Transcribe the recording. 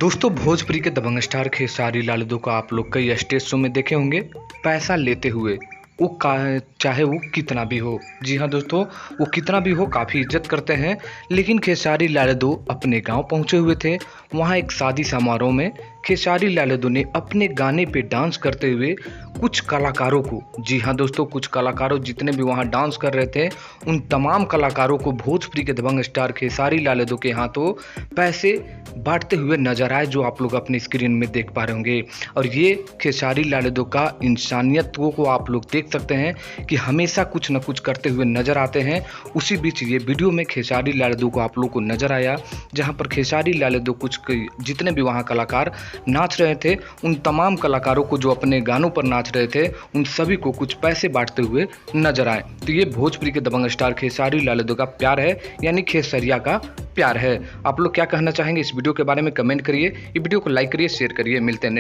दोस्तों भोजपुरी के दबंग स्टार खेसारी लाल यादव को आप लोग कई स्टेज शो में देखे होंगे पैसा लेते हुए। वो चाहे वो कितना भी हो, जी हाँ दोस्तों, वो कितना भी हो काफ़ी इज्जत करते हैं। लेकिन खेसारी लाल यादव अपने गांव पहुंचे हुए थे। वहां एक शादी समारोह में खेसारी लाल यादव ने अपने गाने पे डांस करते हुए कुछ कलाकारों को, जी हाँ दोस्तों, कुछ कलाकारों जितने भी वहां डांस कर रहे थे उन तमाम कलाकारों को भोजपुरी के दबंग स्टार खेसारी लाल यादव के हाथों पैसे बांटते हुए नजर आए, जो आप लोग अपनी स्क्रीन में देख पा रहे होंगे। और ये खेसारी लाल यादव का इंसानियत को आप लोग देख सकते हैं कि हमेशा कुछ न कुछ करते हुए नजर आते हैं। उसी बीच ये वीडियो में खेसारी लाल यादव को आप लोग को नजर आया, जहां पर खेसारी लाल यादव कुछ जितने भी वहां कलाकार नाच रहे थे उन तमाम कलाकारों को जो अपने गानों पर नाच रहे थे उन सभी को कुछ पैसे बांटते हुए नजर आए। तो ये भोजपुरी के दबंग स्टार खेसारी लाल यादव का प्यार है, यानी खेसरिया का प्यार है। आप लोग क्या कहना चाहेंगे इस वीडियो के बारे में कमेंट करिए। ये वीडियो को लाइक करिए, शेयर करिए। मिलते हैं